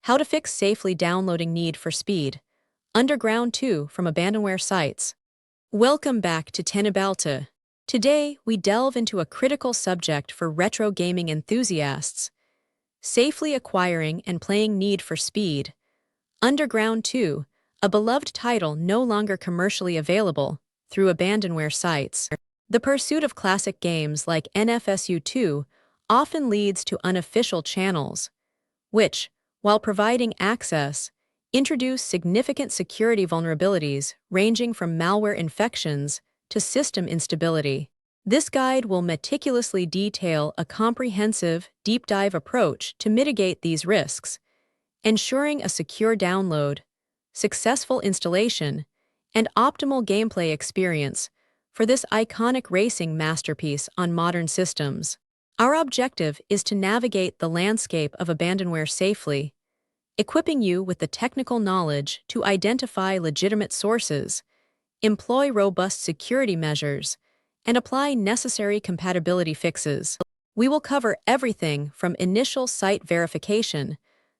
How to fix safely downloading need for speed. Underground 2 from Abandonware sites. Welcome back to Teknobalta. Today, we delve into a critical subject for retro gaming enthusiasts: safely acquiring and playing Need for Speed. Underground 2, a beloved title no longer commercially available, through Abandonware sites. The pursuit of classic games like NFSU 2 often leads to unofficial channels, which, while providing access, introduce significant security vulnerabilities ranging from malware infections to system instability. This guide will meticulously detail a comprehensive, deep-dive approach to mitigate these risks, ensuring a secure download, successful installation, and optimal gameplay experience for this iconic racing masterpiece on modern systems. Our objective is to navigate the landscape of Abandonware safely, equipping you with the technical knowledge to identify legitimate sources, employ robust security measures, and apply necessary compatibility fixes. We will cover everything from initial site verification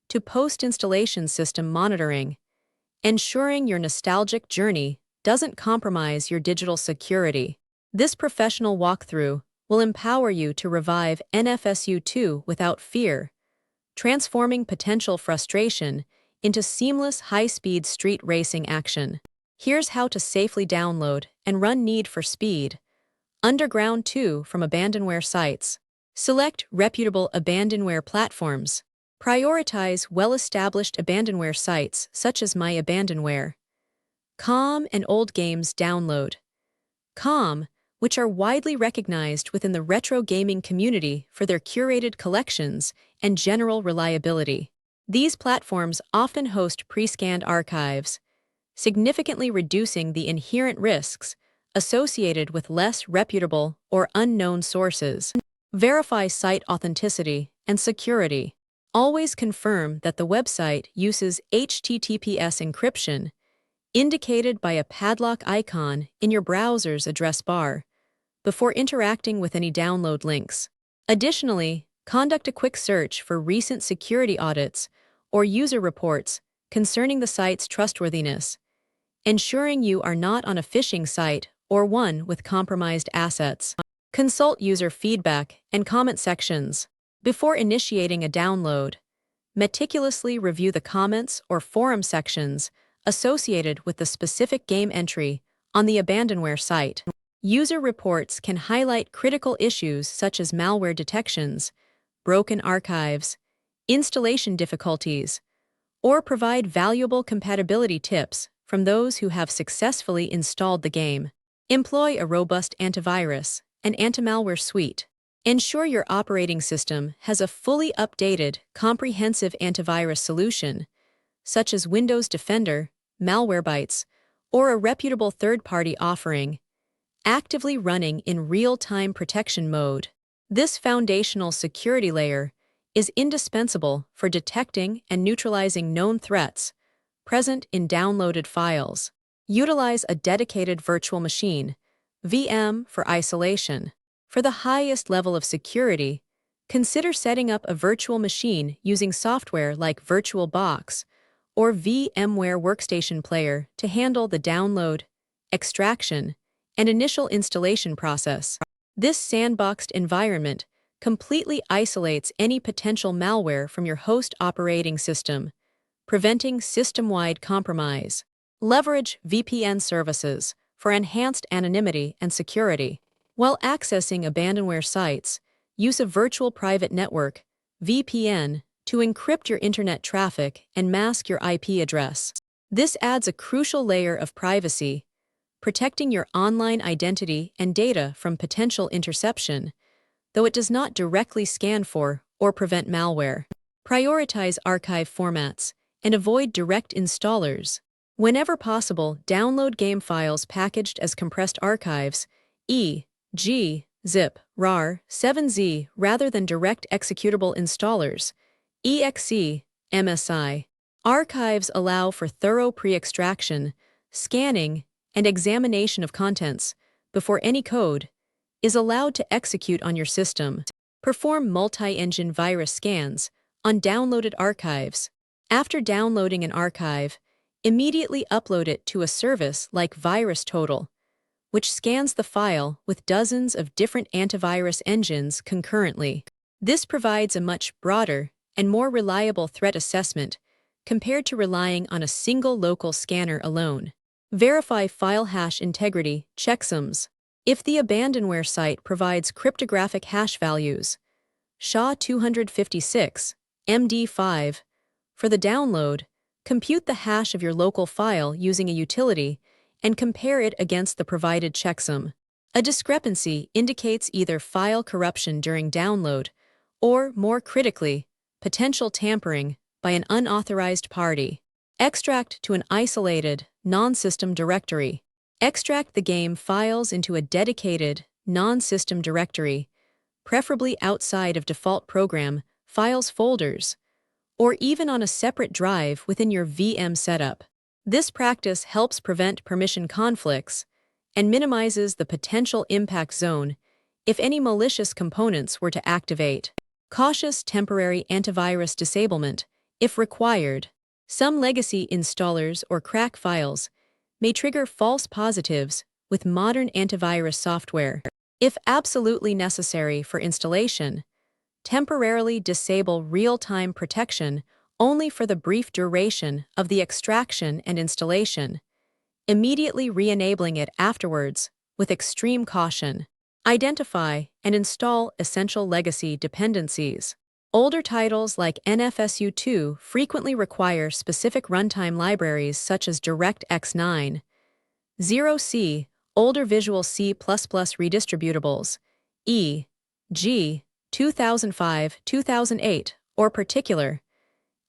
to post-installation system monitoring, ensuring your nostalgic journey doesn't compromise your digital security. This professional walkthrough will empower you to revive NFSU 2 without fear, transforming potential frustration into seamless high-speed street racing action. Here's how to safely download and run Need for Speed. Underground 2 from Abandonware sites. Select reputable Abandonware platforms. Prioritize well-established Abandonware sites such as My Abandonware, Com, and Old Games Download. Com, which are widely recognized within the retro gaming community for their curated collections and general reliability. These platforms often host pre-scanned archives, significantly reducing the inherent risks associated with less reputable or unknown sources. Verify site authenticity and security. Always confirm that the website uses HTTPS encryption, indicated by a padlock icon in your browser's address bar, before interacting with any download links. Additionally, conduct a quick search for recent security audits or user reports concerning the site's trustworthiness, ensuring you are not on a phishing site or one with compromised assets. Consult user feedback and comment sections. Before initiating a download, meticulously review the comments or forum sections associated with the specific game entry on the Abandonware site. User reports can highlight critical issues such as malware detections, broken archives, installation difficulties, or provide valuable compatibility tips from those who have successfully installed the game. Employ a robust antivirus and antimalware suite. Ensure your operating system has a fully updated, comprehensive antivirus solution, such as Windows Defender, Malwarebytes, or a reputable third-party offering, actively running in real-time protection mode. This foundational security layer is indispensable for detecting and neutralizing known threats present in downloaded files. Utilize a dedicated virtual machine, VM, for isolation. For the highest level of security, consider setting up a virtual machine using software like VirtualBox or VMware Workstation Player to handle the download, extraction, and initial installation process. This sandboxed environment completely isolates any potential malware from your host operating system, preventing system-wide compromise. Leverage VPN services for enhanced anonymity and security. While accessing Abandonware sites, use a virtual private network, VPN, to encrypt your internet traffic and mask your IP address. This adds a crucial layer of privacy, protecting your online identity and data from potential interception, though it does not directly scan for or prevent malware. Prioritize archive formats and avoid direct installers. Whenever possible, download game files packaged as compressed archives, e.g., zip, rar, 7z, rather than direct executable installers, exe, MSI. Archives allow for thorough pre-extraction, scanning, and examination of contents before any code is allowed to execute on your system. Perform multi-engine virus scans on downloaded archives, After downloading an archive, immediately upload it to a service like VirusTotal, which scans the file with dozens of different antivirus engines concurrently. This provides a much broader and more reliable threat assessment compared to relying on a single local scanner alone. Verify file hash integrity checksums. If the Abandonware site provides cryptographic hash values, SHA-256, MD5, for the download, compute the hash of your local file using a utility and compare it against the provided checksum. A discrepancy indicates either file corruption during download or, more critically, potential tampering by an unauthorized party. Extract to an isolated, non-system directory. Extract the game files into a dedicated, non-system directory, preferably outside of default program files folders, or even on a separate drive within your VM setup. This practice helps prevent permission conflicts and minimizes the potential impact zone if any malicious components were to activate. Cautious temporary antivirus disablement, if required. Some legacy installers or crack files may trigger false positives with modern antivirus software. If absolutely necessary for installation, temporarily disable real-time protection only for the brief duration of the extraction and installation, immediately re-enabling it afterwards with extreme caution. Identify and install essential legacy dependencies. Older titles like NFSU2 frequently require specific runtime libraries such as DirectX 9, 0C, older Visual C++ redistributables, e.g., 2005, 2008, or particular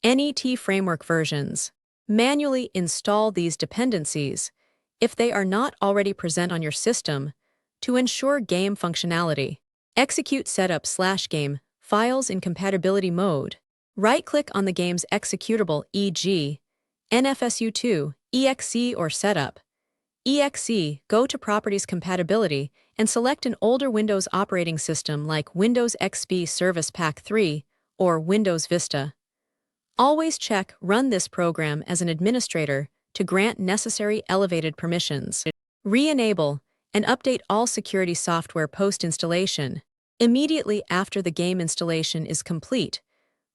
NET framework versions. Manually install these dependencies if they are not already present on your system to ensure game functionality. Execute setup/game files in compatibility mode. Right-click on the game's executable, e.g., NFSU2, exe or setup. exe, go to Properties Compatibility, and select an older Windows operating system like Windows XP Service Pack 3 or Windows Vista. Always check Run this program as an administrator to grant necessary elevated permissions. Re-enable and update all security software post-installation. Immediately after the game installation is complete,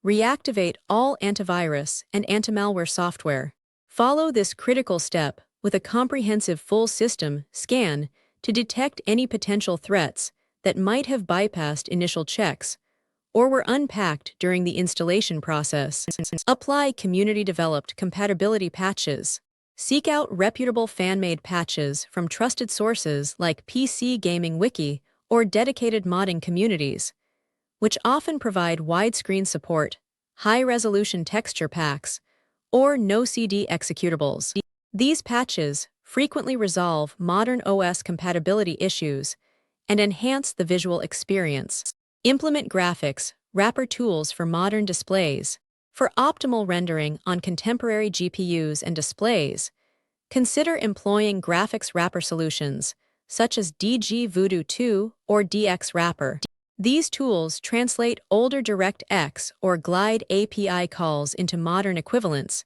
reactivate all antivirus and antimalware software. Follow this critical step with a comprehensive full system scan to detect any potential threats that might have bypassed initial checks or were unpacked during the installation process. Apply community-developed compatibility patches. Seek out reputable fan-made patches from trusted sources like PC Gaming Wiki or dedicated modding communities, which often provide widescreen support, high-resolution texture packs, or no-CD executables. These patches frequently resolve modern OS compatibility issues and enhance the visual experience. Implement graphics wrapper tools for modern displays. For optimal rendering on contemporary GPUs and displays, consider employing graphics wrapper solutions such as Voodoo 2 or DXWrapper. These tools translate older DirectX or Glide API calls into modern equivalents,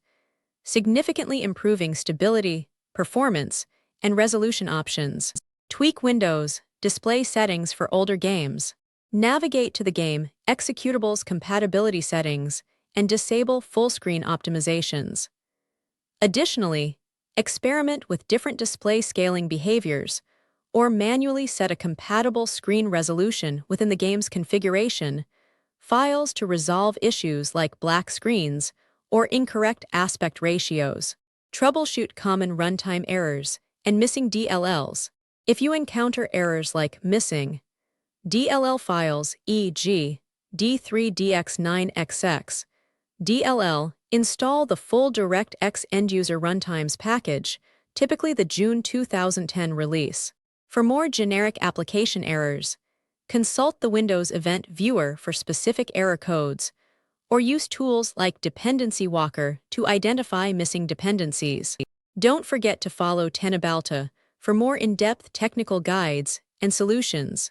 significantly improving stability, performance, and resolution options. Tweak Windows display settings for older games. Navigate to the game executables compatibility settings and disable full-screen optimizations. Additionally, experiment with different display scaling behaviors or manually set a compatible screen resolution within the game's configuration files to resolve issues like black screens or incorrect aspect ratios. Troubleshoot common runtime errors and missing DLLs. If you encounter errors like missing DLL files, e.g., D3DX9XX, DLL, install the full DirectX end-user runtimes package, typically the June 2010 release. For more generic application errors, consult the Windows Event Viewer for specific error codes, or use tools like Dependency Walker to identify missing dependencies. Don't forget to follow Teknobalta for more in-depth technical guides and solutions.